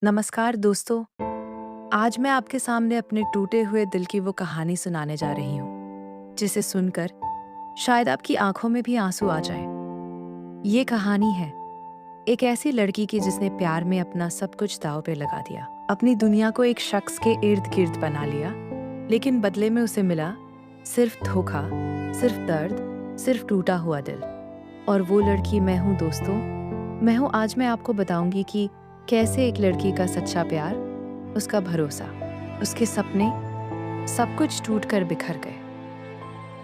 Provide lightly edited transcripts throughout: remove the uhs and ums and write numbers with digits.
नमस्कार दोस्तों। आज मैं आपके सामने अपने टूटे हुए दिल की वो कहानी सुनाने जा रही हूँ जिसे सुनकर शायद आपकी आंखों में भी आंसू आ जाए। ये कहानी है एक ऐसी लड़की की जिसने प्यार में अपना सब कुछ दांव पे लगा दिया, अपनी दुनिया को एक शख्स के इर्द गिर्द बना लिया, लेकिन बदले में उसे मिला सिर्फ धोखा, सिर्फ दर्द, सिर्फ टूटा हुआ दिल। और वो लड़की मैं हूँ दोस्तों, मैं हूँ। आज मैं आपको बताऊंगी कि कैसे एक लड़की का सच्चा प्यार, उसका भरोसा, उसके सपने सब कुछ टूट कर बिखर गए।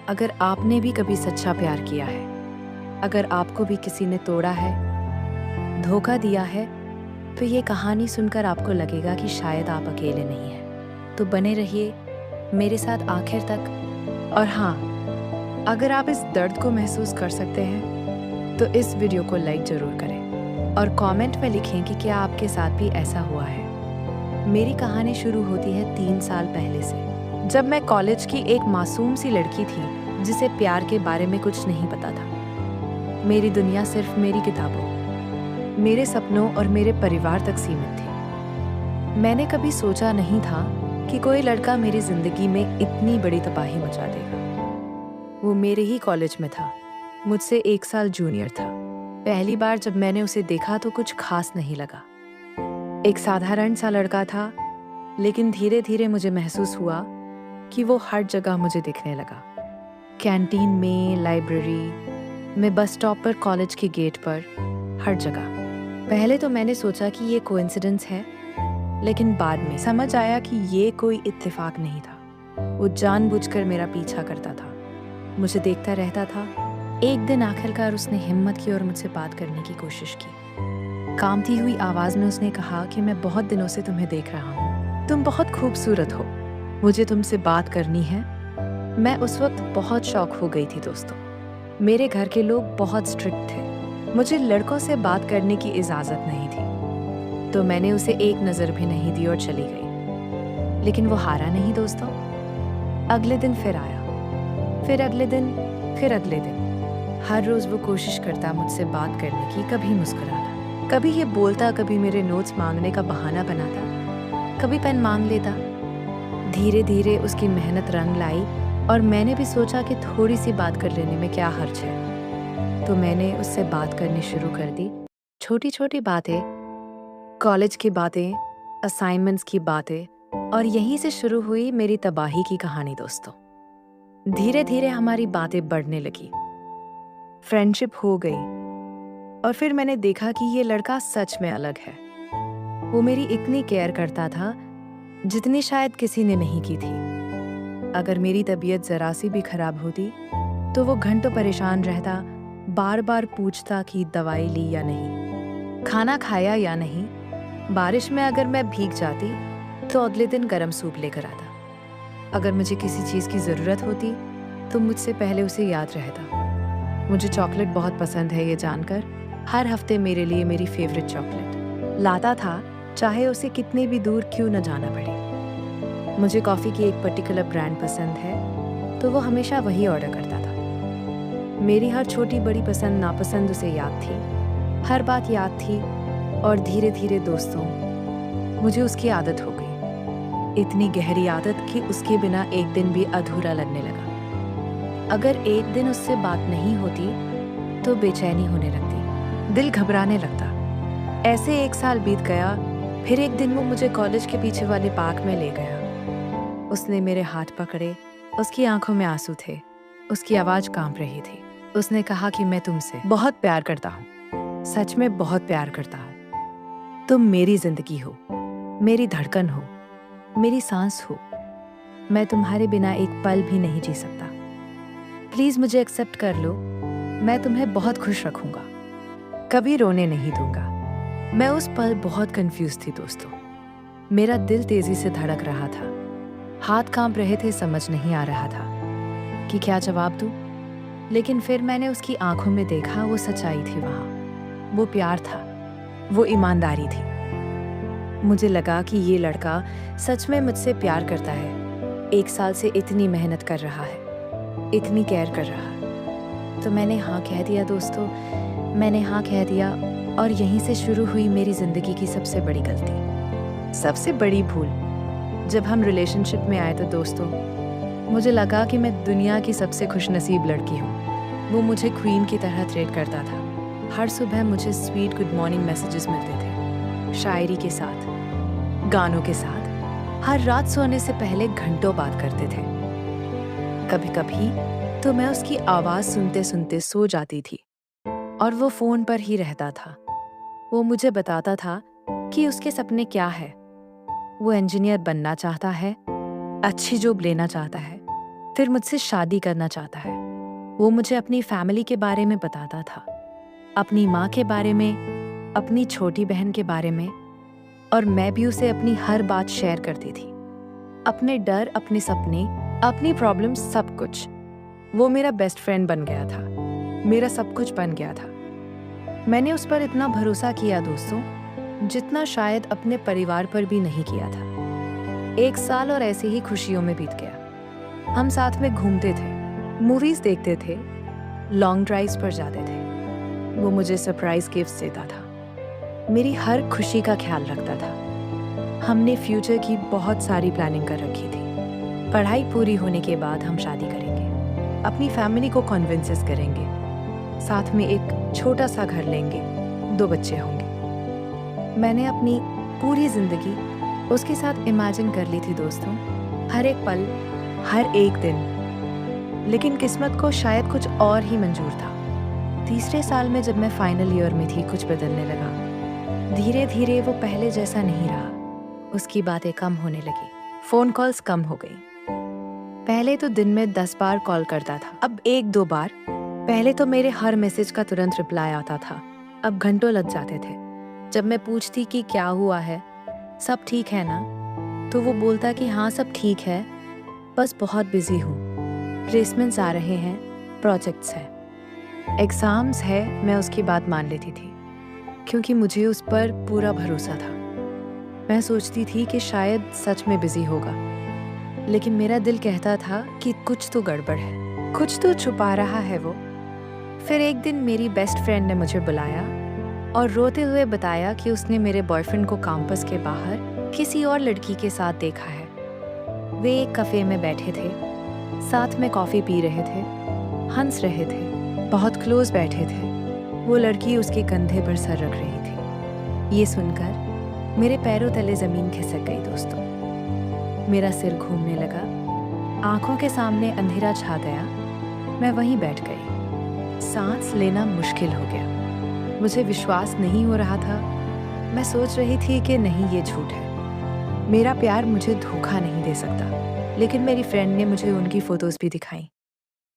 अगर आपने भी कभी सच्चा प्यार किया है, अगर आपको भी किसी ने तोड़ा है, धोखा दिया है, तो ये कहानी सुनकर आपको लगेगा कि शायद आप अकेले नहीं हैं। तो बने रहिए मेरे साथ आखिर तक। और हाँ, अगर आप इस दर्द को महसूस कर सकते हैं तो इस वीडियो को लाइक जरूर करें और कमेंट में लिखें कि क्या आपके साथ भी ऐसा हुआ है। मेरी कहानी शुरू होती है 3 साल पहले से, जब मैं कॉलेज की एक मासूम सी लड़की थी जिसे प्यार के बारे में कुछ नहीं पता था। मेरी दुनिया सिर्फ मेरी किताबों, मेरे सपनों और मेरे परिवार तक सीमित थी। मैंने कभी सोचा नहीं था कि कोई लड़का मेरी जिंदगी में इतनी बड़ी तबाही मचा देगा। वो मेरे ही कॉलेज में था, मुझसे 1 साल जूनियर था। पहली बार जब मैंने उसे देखा तो कुछ खास नहीं लगा। एक साधारण सा लड़का था, लेकिन धीरे धीरे मुझे महसूस हुआ कि वो हर जगह मुझे दिखने लगा। कैंटीन में, लाइब्रेरी में, बस स्टॉप पर, कॉलेज के गेट पर, हर जगह। पहले तो मैंने सोचा कि ये कोइंसिडेंस है, लेकिन बाद में समझ आया कि ये कोई इत्तेफाक नहीं था। वो जानबूझकर मेरा पीछा करता था, मुझे देखता रहता था। एक दिन आखिरकार उसने हिम्मत की और मुझसे बात करने की कोशिश की। कांपती हुई आवाज में उसने कहा कि मैं बहुत दिनों से तुम्हें देख रहा हूँ, तुम बहुत खूबसूरत हो, मुझे तुमसे बात करनी है। मैं उस वक्त बहुत शॉक हो गई थी दोस्तों। मेरे घर के लोग बहुत स्ट्रिक्ट थे, मुझे लड़कों से बात करने की इजाजत नहीं थी, तो मैंने उसे एक नजर भी नहीं दी और चली गई। लेकिन वो हारा नहीं दोस्तों। अगले दिन फिर आया, फिर अगले दिन, फिर अगले दिन। हर रोज वो कोशिश करता मुझसे बात करने की। कभी मुस्कुराता, कभी ये बोलता, कभी मेरे नोट्स मांगने का बहाना बनाता, कभी पेन मांग लेता। धीरे धीरे उसकी मेहनत रंग लाई और मैंने भी सोचा कि थोड़ी सी बात कर लेने में क्या हर्ज है। तो मैंने उससे बात करनी शुरू कर दी। छोटी छोटी बातें, कॉलेज की बातें, असाइनमेंट्स की बातें, और यहीं से शुरू हुई मेरी तबाही की कहानी दोस्तों। धीरे धीरे हमारी बातें बढ़ने लगी, फ्रेंडशिप हो गई, और फिर मैंने देखा कि ये लड़का सच में अलग है। वो मेरी इतनी केयर करता था जितनी शायद किसी ने नहीं की थी। अगर मेरी तबीयत जरा सी भी खराब होती तो वो घंटों परेशान रहता, बार बार पूछता कि दवाई ली या नहीं, खाना खाया या नहीं। बारिश में अगर मैं भीग जाती तो अगले दिन गर्म सूप लेकर आता। अगर मुझे किसी चीज़ की ज़रूरत होती तो मुझसे पहले उसे याद रहता। मुझे चॉकलेट बहुत पसंद है ये जानकर हर हफ्ते मेरे लिए मेरी फेवरेट चॉकलेट लाता था, चाहे उसे कितने भी दूर क्यों न जाना पड़े। मुझे कॉफ़ी की एक पर्टिकुलर ब्रांड पसंद है तो वो हमेशा वही ऑर्डर करता था। मेरी हर छोटी बड़ी पसंद नापसंद उसे याद थी, हर बात याद थी। और धीरे धीरे दोस्तों मुझे उसकी आदत हो गई, इतनी गहरी आदत कि उसके बिना एक दिन भी अधूरा लगने लगा। अगर एक दिन उससे बात नहीं होती तो बेचैनी होने लगती, दिल घबराने लगता। ऐसे 1 साल बीत गया। फिर एक दिन वो मुझे कॉलेज के पीछे वाले पार्क में ले गया। उसने मेरे हाथ पकड़े, उसकी आंखों में आंसू थे, उसकी आवाज कांप रही थी। उसने कहा कि मैं तुमसे बहुत प्यार करता हूँ, सच में बहुत प्यार करता हूँ। तुम मेरी जिंदगी हो, मेरी धड़कन हो, मेरी सांस हो। मैं तुम्हारे बिना एक पल भी नहीं जी सकता। प्लीज मुझे एक्सेप्ट कर लो, मैं तुम्हें बहुत खुश रखूंगा, कभी रोने नहीं दूंगा। मैं उस पल बहुत कंफ्यूज थी दोस्तों। मेरा दिल तेजी से धड़क रहा था, हाथ कांप रहे थे, समझ नहीं आ रहा था कि क्या जवाब दूं। लेकिन फिर मैंने उसकी आंखों में देखा, वो सच्चाई थी वहां, वो प्यार था, वो ईमानदारी थी। मुझे लगा कि ये लड़का सच में मुझसे प्यार करता है, 1 साल से इतनी मेहनत कर रहा है, इतनी केयर कर रहा है। तो मैंने हाँ कह दिया दोस्तों, मैंने हाँ कह दिया। और यहीं से शुरू हुई मेरी जिंदगी की सबसे बड़ी गलती। सबसे बड़ी भूल। जब हम रिलेशनशिप में आए तो दोस्तों, मुझे लगा कि मैं दुनिया की सबसे खुशनसीब लड़की हूँ। वो मुझे क्वीन की तरह ट्रीट करता था। हर सुबह मुझे स्वीट गुड मॉर्निंग मैसेजेस मिलते थे, शायरी के साथ, गानों के साथ। हर रात सोने से पहले घंटों बात करते थे। कभी कभी तो मैं उसकी आवाज़ सुनते सुनते सो जाती थी और वो फ़ोन पर ही रहता था। वो मुझे बताता था कि उसके सपने क्या है। वो इंजीनियर बनना चाहता है, अच्छी जॉब लेना चाहता है, फिर मुझसे शादी करना चाहता है। वो मुझे अपनी फैमिली के बारे में बताता था, अपनी माँ के बारे में, अपनी छोटी बहन के बारे में, और मैं भी उसे अपनी हर बात शेयर करती थी। अपने डर, अपने सपने, अपनी प्रॉब्लम्स, सब कुछ। वो मेरा बेस्ट फ्रेंड बन गया था, मेरा सब कुछ बन गया था। मैंने उस पर इतना भरोसा किया दोस्तों, जितना शायद अपने परिवार पर भी नहीं किया था। 1 साल और ऐसे ही खुशियों में बीत गया। हम साथ में घूमते थे, मूवीज देखते थे, लॉन्ग ड्राइव्स पर जाते थे। वो मुझे सरप्राइज गिफ्ट्स देता था, मेरी हर खुशी का ख्याल रखता था। हमने फ्यूचर की बहुत सारी प्लानिंग कर रखी थी। पढ़ाई पूरी होने के बाद हम शादी करेंगे, अपनी फैमिली को कन्विंसेस करेंगे, साथ में एक छोटा सा घर लेंगे, 2 बच्चे होंगे। मैंने अपनी पूरी जिंदगी उसके साथ इमेजिन कर ली थी दोस्तों, हर एक पल, हर एक दिन। लेकिन किस्मत को शायद कुछ और ही मंजूर था। तीसरे साल में जब मैं फाइनल ईयर में थी, कुछ बदलने लगा। धीरे धीरे वो पहले जैसा नहीं रहा। उसकी बातें कम होने लगी, फोन कॉल्स कम हो गई। पहले तो दिन में 10 बार कॉल करता था, अब 1-2 बार। पहले तो मेरे हर मैसेज का तुरंत रिप्लाई आता था, अब घंटों लग जाते थे। जब मैं पूछती कि क्या हुआ है, सब ठीक है ना, तो वो बोलता कि हाँ सब ठीक है, बस बहुत बिजी हूँ, प्लेसमेंट्स आ रहे हैं, प्रोजेक्ट्स हैं, एग्जाम्स है। मैं उसकी बात मान लेती थी क्योंकि मुझे उस पर पूरा भरोसा था। मैं सोचती थी कि शायद सच में बिजी होगा, लेकिन मेरा दिल कहता था कि कुछ तो गड़बड़ है, कुछ तो छुपा रहा है वो। फिर एक दिन मेरी बेस्ट फ्रेंड ने मुझे बुलाया और रोते हुए बताया कि उसने मेरे बॉयफ्रेंड को कैंपस के बाहर किसी और लड़की के साथ देखा है। वे एक कैफे में बैठे थे, साथ में कॉफी पी रहे थे, हंस रहे थे, बहुत क्लोज बैठे थे। वो लड़की उसके कंधे पर सर रख रही थी। ये सुनकर मेरे पैरों तले जमीन खिसक गई दोस्तों। मेरा सिर घूमने लगा, आंखों के सामने अंधेरा छा गया। मैं वहीं बैठ गई। सांस लेना मुश्किल हो गया। मुझे विश्वास नहीं हो रहा था। मैं सोच रही थी कि नहीं, ये झूठ है, मेरा प्यार मुझे धोखा नहीं दे सकता। लेकिन मेरी फ्रेंड ने मुझे उनकी फोटोज भी दिखाई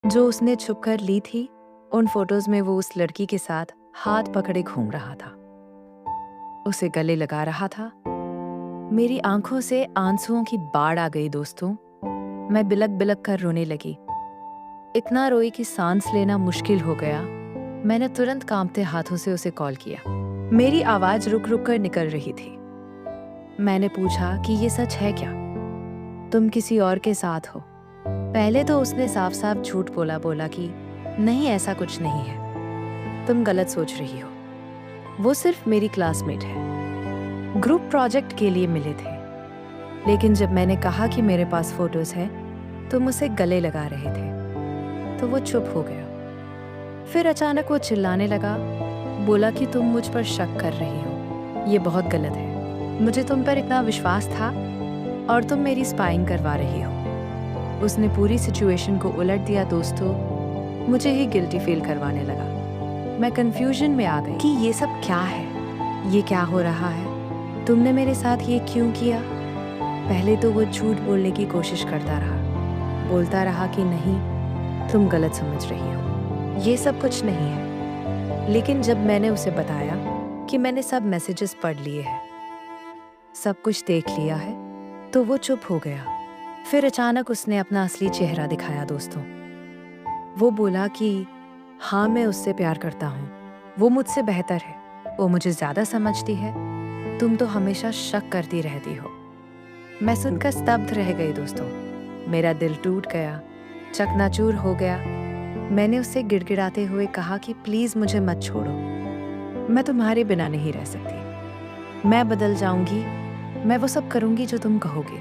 जो उसने छुप कर ली थी। उन फोटोज में वो उस लड़की के साथ हाथ पकड़े घूम रहा था, उसे गले लगा रहा था। मेरी आंखों से आंसुओं की बाढ़ आ गई दोस्तों। मैं बिलक बिलक कर रोने लगी, इतना रोई कि सांस लेना मुश्किल हो गया। मैंने तुरंत कांपते हाथों से उसे कॉल किया। मेरी आवाज रुक रुक कर निकल रही थी। मैंने पूछा कि ये सच है क्या, तुम किसी और के साथ हो? पहले तो उसने साफ साफ झूठ बोला कि नहीं, ऐसा कुछ नहीं है, तुम गलत सोच रही हो, वो सिर्फ मेरी क्लासमेट है, ग्रुप प्रोजेक्ट के लिए मिले थे। लेकिन जब मैंने कहा कि मेरे पास फोटोज हैं, तुम उसे गले लगा रहे थे, तो वो चुप हो गया। फिर अचानक वो चिल्लाने लगा, बोला कि तुम मुझ पर शक कर रही हो, ये बहुत गलत है, मुझे तुम पर इतना विश्वास था और तुम मेरी स्पाइंग करवा रही हो। उसने पूरी सिचुएशन को उलट दिया दोस्तों। मुझे ही गिल्टी फील करवाने लगा। मैं कंफ्यूजन में आ गई कि ये सब क्या है, ये क्या हो रहा है, तुमने मेरे साथ ये क्यों किया? पहले तो वो झूठ बोलने की कोशिश करता रहा, बोलता रहा कि नहीं, तुम गलत समझ रही हो, ये सब कुछ नहीं है। लेकिन जब मैंने उसे बताया कि मैंने सब मैसेजेस पढ़ लिए हैं, सब कुछ देख लिया है, तो वो चुप हो गया। फिर अचानक उसने अपना असली चेहरा दिखाया दोस्तों। वो बोला कि हाँ, मैं उससे प्यार करता हूँ, वो मुझसे बेहतर है, वो मुझे ज्यादा समझती है, तुम तो हमेशा शक करती रहती हो। मैं सुनकर स्तब्ध रह गई दोस्तों। मेरा दिल टूट गया, चकनाचूर हो गया। मैंने उससे गिड़गिड़ाते हुए कहा कि प्लीज मुझे मत छोड़ो, मैं तुम्हारे बिना नहीं रह सकती, मैं बदल जाऊंगी, मैं वो सब करूँगी जो तुम कहोगे,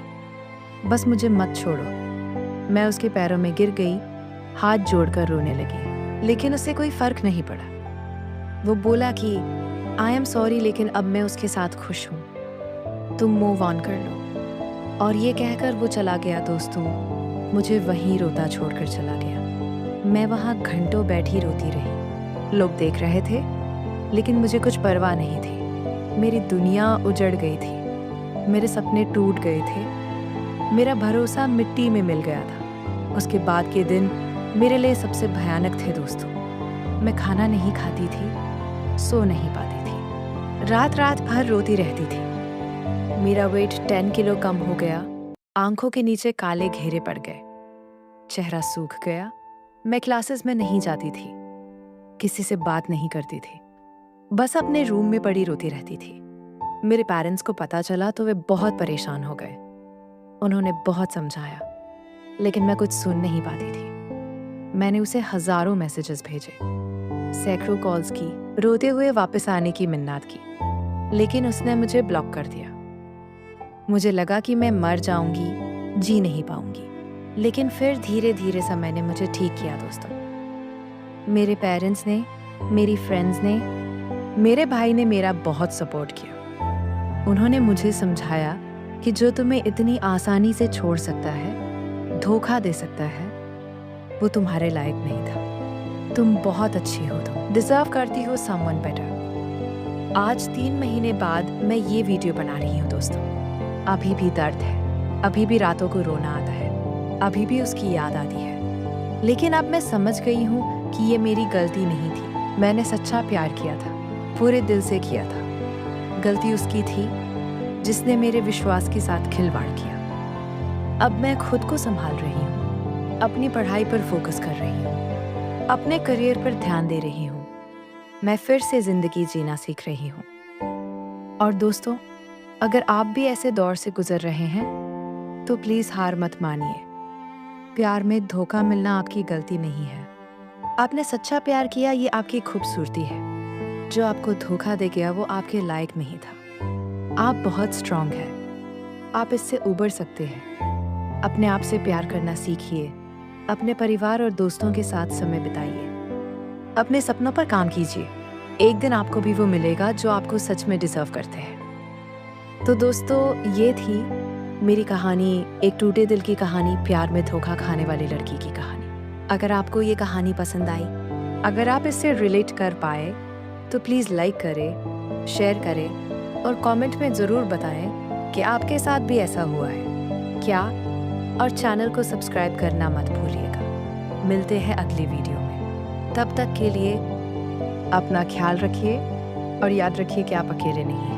बस मुझे मत छोड़ो। मैं उसके पैरों में गिर गई, हाथ जोड़कर रोने लगी, लेकिन उससे कोई फर्क नहीं पड़ा। वो बोला कि आई एम सॉरी, लेकिन अब मैं उसके साथ खुश हूँ, तुम मूव ऑन कर लो। और ये कहकर वो चला गया। दोस्तों, मुझे वहीं रोता छोड़कर चला गया। मैं वहाँ घंटों बैठी रोती रही। लोग देख रहे थे, लेकिन मुझे कुछ परवाह नहीं थी। मेरी दुनिया उजड़ गई थी, मेरे सपने टूट गए थे, मेरा भरोसा मिट्टी में मिल गया था। उसके बाद के दिन मेरे लिए सबसे भयानक थे दोस्तों। मैं खाना नहीं खाती थी, सो नहीं पाती थी, रात रात भर रोती रहती थी। मेरा वेट 10 किलो कम हो गया, आंखों के नीचे काले घेरे पड़ गए, चेहरा सूख गया। मैं क्लासेस में नहीं जाती थी, किसी से बात नहीं करती थी, बस अपने रूम में पड़ी रोती रहती थी। मेरे पेरेंट्स को पता चला तो वे बहुत परेशान हो गए। उन्होंने बहुत समझाया, लेकिन मैं कुछ सुन नहीं पाती थी। मैंने उसे हजारों मैसेजेस भेजे, सैकड़ों कॉल्स की, रोते हुए वापस आने की मिन्नत की, लेकिन उसने मुझे ब्लॉक कर दिया। मुझे लगा कि मैं मर जाऊंगी, जी नहीं पाऊंगी। लेकिन फिर धीरे धीरे समय ने मुझे ठीक किया दोस्तों। मेरे पेरेंट्स ने, मेरी फ्रेंड्स ने, मेरे भाई ने मेरा बहुत सपोर्ट किया। उन्होंने मुझे समझाया कि जो तुम्हें इतनी आसानी से छोड़ सकता है, धोखा दे सकता है, वो तुम्हारे लायक नहीं था। तुम बहुत अच्छी हो, तुम डिजर्व करती हो समवन बेटर। आज 3 महीने बाद मैं ये वीडियो बना रही हूँ दोस्तों। अभी भी दर्द है, अभी भी रातों को रोना आता है, अभी भी उसकी याद आती है। लेकिन अब मैं समझ गई हूँ कि ये मेरी गलती नहीं थी। मैंने सच्चा प्यार किया था, पूरे दिल से किया था। गलती उसकी थी जिसने मेरे विश्वास के साथ खिलवाड़ किया। अब मैं खुद को संभाल रही हूँ, अपनी पढ़ाई पर फोकस कर रही हूँ, अपने करियर पर ध्यान दे रही हूँ। मैं फिर से जिंदगी जीना सीख रही हूँ। और दोस्तों, अगर आप भी ऐसे दौर से गुजर रहे हैं तो प्लीज हार मत मानिए। प्यार में धोखा मिलना आपकी गलती नहीं है। आपने सच्चा प्यार किया, ये आपकी खूबसूरती है। जो आपको धोखा दे गया वो आपके लायक नहीं था। आप बहुत स्ट्रांग हैं, आप इससे उबर सकते हैं। अपने आप से प्यार करना सीखिए, अपने परिवार और दोस्तों के साथ समय बिताइए, अपने सपनों पर काम कीजिए। एक दिन आपको भी वो मिलेगा जो आपको सच में डिजर्व करते हैं। तो दोस्तों, ये थी मेरी कहानी, एक टूटे दिल की कहानी, प्यार में धोखा खाने वाली लड़की की कहानी। अगर आपको ये कहानी पसंद आई, अगर आप इससे रिलेट कर पाए, तो प्लीज़ लाइक करें, शेयर करें और कमेंट में ज़रूर बताएं कि आपके साथ भी ऐसा हुआ है क्या। और चैनल को सब्सक्राइब करना मत भूलिएगा। मिलते हैं अगली वीडियो में। तब तक के लिए अपना ख्याल रखिए और याद रखिए कि आप अकेले नहीं हैं।